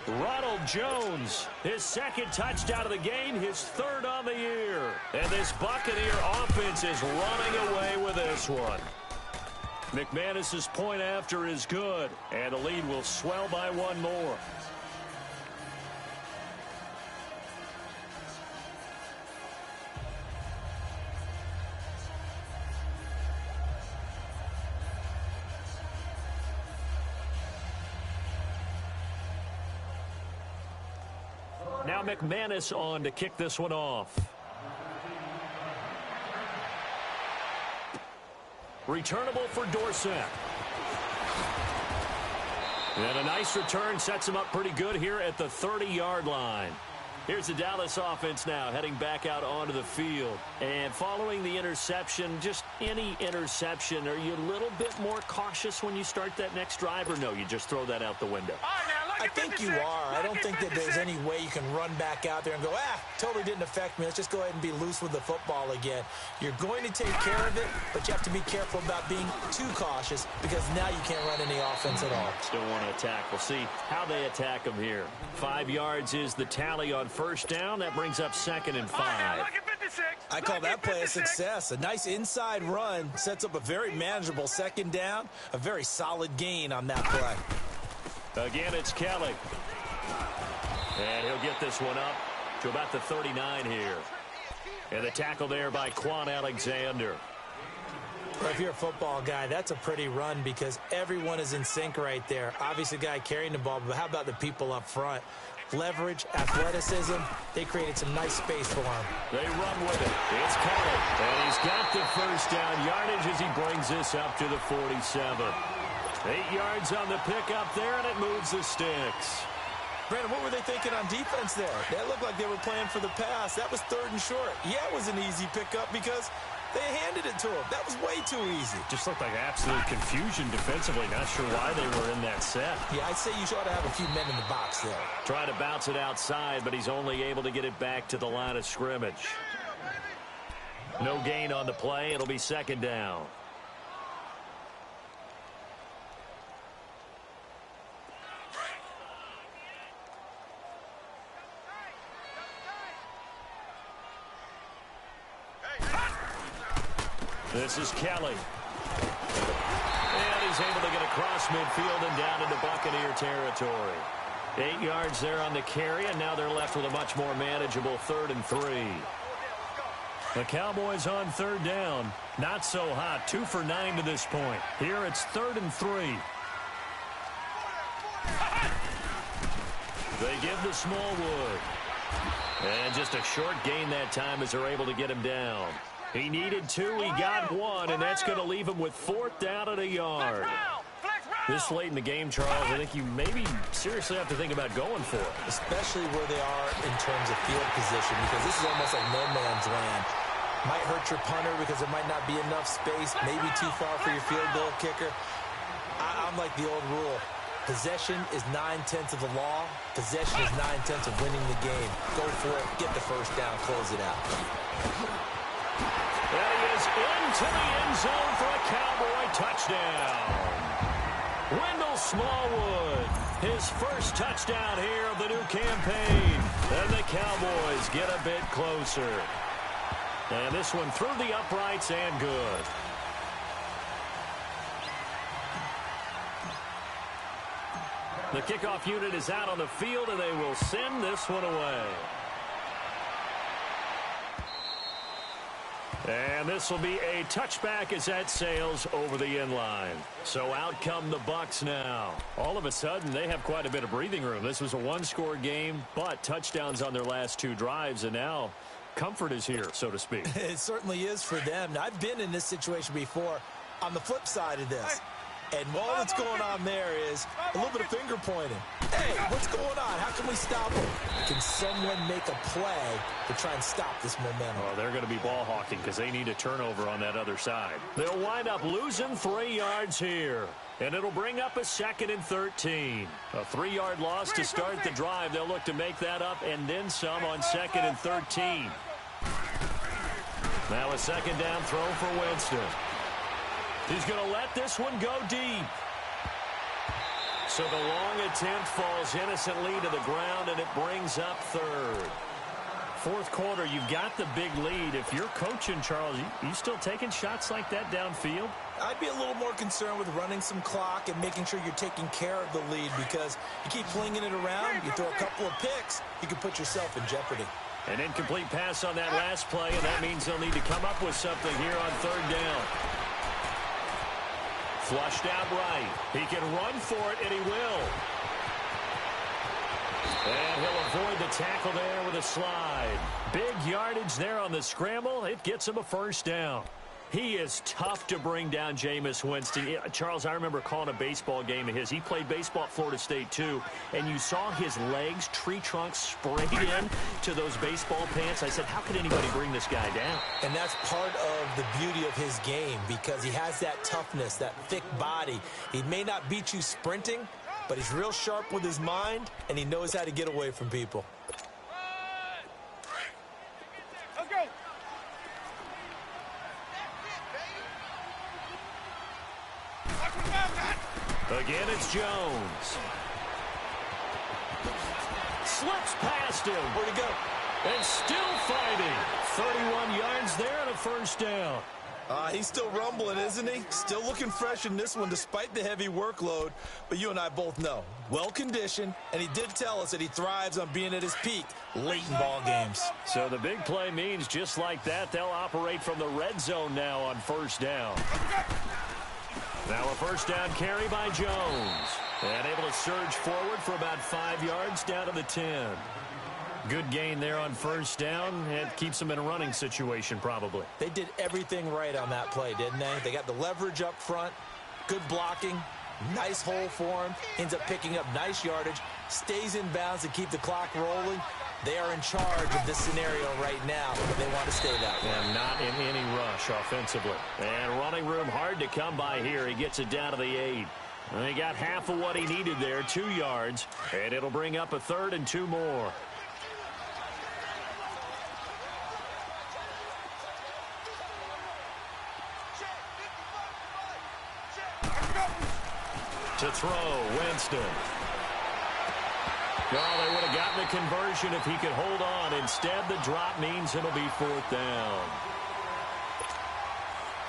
Ronald Jones, his 2nd touchdown of the game, his 3rd on the year. And this Buccaneer offense is running away with this one. McManus's point after is good, and the lead will swell by 1 more. Now McManus on to kick this one off. Returnable for Dorsett. And a nice return sets him up pretty good here at the 30-yard line. Here's the Dallas offense now heading back out onto the field. And following the interception, just any interception, are you a little bit more cautious when you start that next drive, or no, you just throw that out the window? I think you are. I don't think that there's any way you can run back out there and go, totally didn't affect me. Let's just go ahead and be loose with the football again. You're going to take care of it, but you have to be careful about being too cautious because now you can't run any offense at all. Still want to attack. We'll see how they attack them here. 5 yards is the tally on 1st down. That brings up 2nd and 5. I call that play a success. A nice inside run sets up a very manageable 2nd down. A very solid gain on that play. Again, it's Kelly. And he'll get this one up to about the 39 here. And the tackle there by Quan Alexander. Well, if you're a football guy, that's a pretty run because everyone is in sync right there. Obviously, the guy carrying the ball, but how about the people up front? Leverage, athleticism, they created some nice space for him. They run with it. It's Kelly. And he's got the 1st down yardage as he brings this up to the 47. 8 yards on the pickup there, and it moves the sticks. Brandon, what were they thinking on defense there? That looked like they were playing for the pass. That was 3rd and short. Yeah, it was an easy pickup because they handed it to him. That was way too easy. Just looked like absolute confusion defensively. Not sure why they were in that set. Yeah, I'd say you ought to have a few men in the box there. Trying to bounce it outside, but he's only able to get it back to the line of scrimmage. No gain on the play. It'll be 2nd down. This is Kelly. And he's able to get across midfield and down into Buccaneer territory. 8 yards there on the carry, and now they're left with a much more manageable 3rd and 3. The Cowboys on 3rd down. Not so hot. 2 for 9 to this point. Here it's 3rd and 3. They give to Smallwood. And just a short gain that time as they're able to get him down. He needed 2, he got 1, and that's going to leave him with 4th down at a yard. This late in the game, Charles, I think you maybe seriously have to think about going for it. Especially where they are in terms of field position, because this is almost like no man's land. Might hurt your punter because there might not be enough space, maybe too far for your field goal kicker. I'm like the old rule. Possession is 9/10 of the law. Possession is 9/10 of winning the game. Go for it, get the 1st down, close it out. And he is into the end zone for a Cowboy touchdown. Wendell Smallwood, his 1st touchdown here of the new campaign. And the Cowboys get a bit closer. And this one through the uprights and good. The kickoff unit is out on the field, and they will send this one away. And this will be a touchback as that sails over the end line. So out come the Bucs now. All of a sudden, they have quite a bit of breathing room. This was a one-score game, but touchdowns on their last 2 drives, and now comfort is here, so to speak. It certainly is for them. Now, I've been in this situation before on the flip side of this. And all that's going on there is a little bit of finger pointing. Hey, what's going on? How can we stop him? Can someone make a play to try and stop this momentum? Oh, they're going to be ball hawking because they need a turnover on that other side. They'll wind up losing 3 yards here. And it'll bring up a 2nd and 13. A 3-yard loss to start the drive. They'll look to make that up and then some on 2nd and 13. Now a 2nd down throw for Winston. He's going to let this one go deep. So the long attempt falls innocently to the ground, and it brings up 3rd. 4th quarter, you've got the big lead. If you're coaching, Charles, you still taking shots like that downfield? I'd be a little more concerned with running some clock and making sure you're taking care of the lead, because you keep flinging it around, you throw a couple of picks, you can put yourself in jeopardy. An incomplete pass on that last play, and that means they'll need to come up with something here on 3rd down. Flushed out right. He can run for it, and he will. And he'll avoid the tackle there with a slide. Big yardage there on the scramble. It gets him a 1st down. He is tough to bring down, Jameis Winston. Charles, I remember calling a baseball game of his. He played baseball at Florida State, too, and you saw his legs, tree trunks sprayed in to those baseball pants. I said, how could anybody bring this guy down? And that's part of the beauty of his game, because he has that toughness, that thick body. He may not beat you sprinting, but he's real sharp with his mind, and he knows how to get away from people. Again, it's Jones. Slips past him. Where'd he go? And still fighting. 31 yards there and a 1st down. He's still rumbling, isn't he? Still looking fresh in this one despite the heavy workload. But you and I both know, well-conditioned, and he did tell us that he thrives on being at his peak late in ball games. So the big play means just like that, they'll operate from the red zone now on 1st down. Now a 1st down carry by Jones. And able to surge forward for about 5 yards down to the 10. Good gain there on 1st down. It keeps them in a running situation probably. They did everything right on that play, didn't they? They got the leverage up front, good blocking, nice hole for him, ends up picking up nice yardage, stays in bounds to keep the clock rolling. They are in charge of this scenario right now. They want to stay that way. And not in any rush offensively. And running room hard to come by here. He gets it down to the 8. And he got half of what he needed there, 2 yards. And it'll bring up a 3rd and 2 more. To throw, Winston. Well, they would have gotten a conversion if he could hold on. Instead, the drop means it'll be 4th down.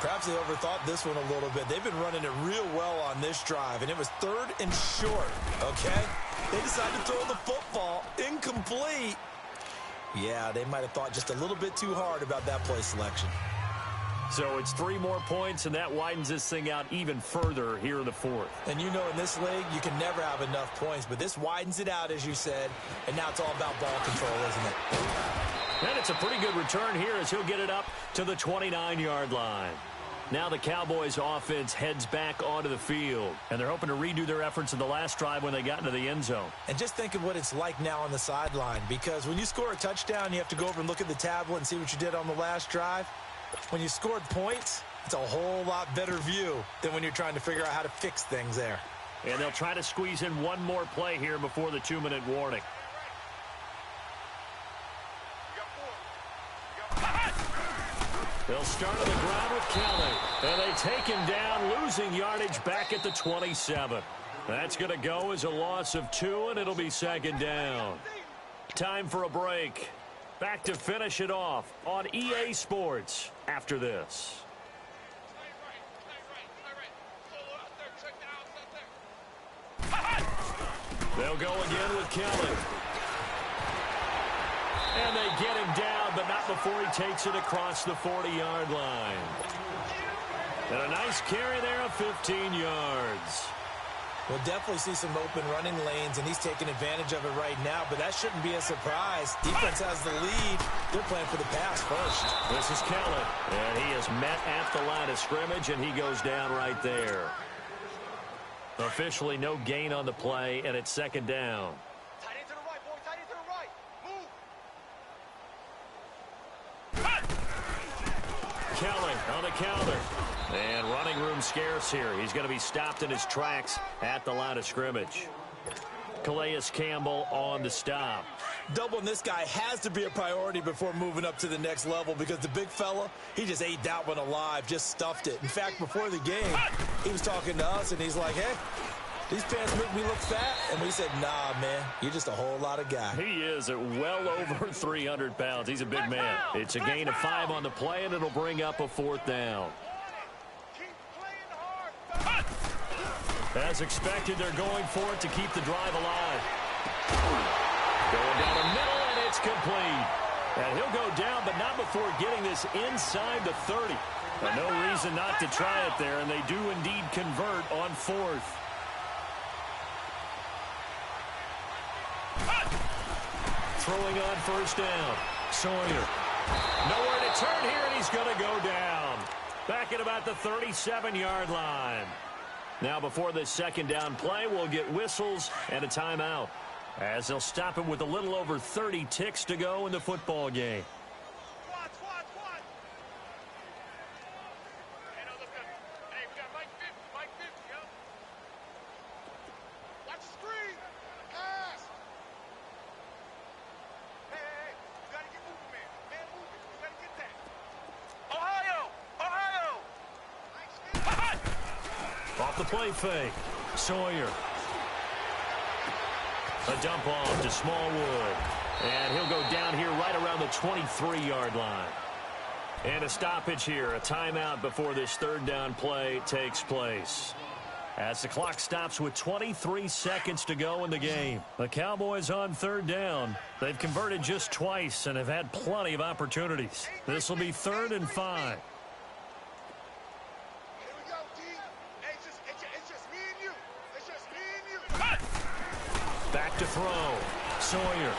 Perhaps they overthought this one a little bit. They've been running it real well on this drive, and it was 3rd and short, okay? They decided to throw the football incomplete. Yeah, they might have thought just a little bit too hard about that play selection. So it's 3 more points, and that widens this thing out even further here in the 4th. And you know in this league, you can never have enough points, but this widens it out, as you said, and now it's all about ball control, isn't it? And it's a pretty good return here as he'll get it up to the 29-yard line. Now the Cowboys offense heads back onto the field, and they're hoping to redo their efforts in the last drive when they got into the end zone. And just think of what it's like now on the sideline, because when you score a touchdown, you have to go over and look at the tablet and see what you did on the last drive. When you scored points, it's a whole lot better view than when you're trying to figure out how to fix things there. And they'll try to squeeze in one more play here before the 2-minute warning. They'll start on the ground with Kelly. And they take him down, losing yardage back at the 27. That's going to go as a loss of 2, and it'll be 2nd down. Time for a break. Back to finish it off on EA Sports after this. They'll go again with Kelly. And they get him down, but not before he takes it across the 40-yard line. And a nice carry there of 15 yards. We'll definitely see some open running lanes, and he's taking advantage of it right now, but that shouldn't be a surprise. Defense has the lead. They're playing for the pass first. This is Kelly, and he is met at the line of scrimmage, and he goes down right there. Officially no gain on the play, and it's second down. Tight end to the right, boy. Tight end to the right. Move. Kelly on the counter. And running room scarce here. He's going to be stopped in his tracks at the line of scrimmage. Calais Campbell on the stop. Doubling this guy has to be a priority before moving up to the next level because the big fella, he just ate that one alive, just stuffed it. In fact, before the game, he was talking to us, and he's like, hey, these pants make me look fat. And we said, nah, man, you're just a whole lot of guy. He is at well over 300 pounds. He's a big man. It's a gain of 5 on the play, and it'll bring up a 4th down. As expected, they're going for it to keep the drive alive. Going down the middle, and it's complete. And he'll go down, but not before getting this inside the 30. But no reason not to try it there, and they do indeed convert on 4th. Throwing on 1st down. Sawyer. Nowhere to turn here, and he's going to go down. Back at about the 37-yard line. Now, before this 2nd down play, we'll get whistles and a timeout, as they'll stop him with a little over 30 ticks to go in the football game. Squad. Hey, no, look up. Hey, we got Mike 50, yo. Watch the screen. Pass. Hey, you got to get moving, man. Man moving. You got to get that. Ohio. Off the play fake. Sawyer. A dump off to Smallwood. And he'll go down here right around the 23-yard line. And a stoppage here. A timeout before this 3rd down play takes place. As the clock stops with 23 seconds to go in the game. The Cowboys on 3rd down. They've converted just twice and have had plenty of opportunities. This will be 3rd and 5. Back to throw. Sawyer.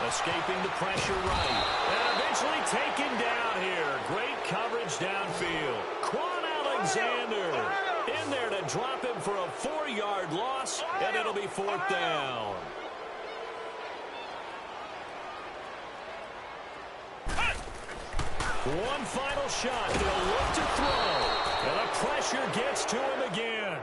Escaping the pressure right. And eventually taken down here. Great coverage downfield. Quan Alexander in there to drop him for a 4-yard loss, and it'll be 4th down. One final shot. They'll look to throw. And the pressure gets to him again.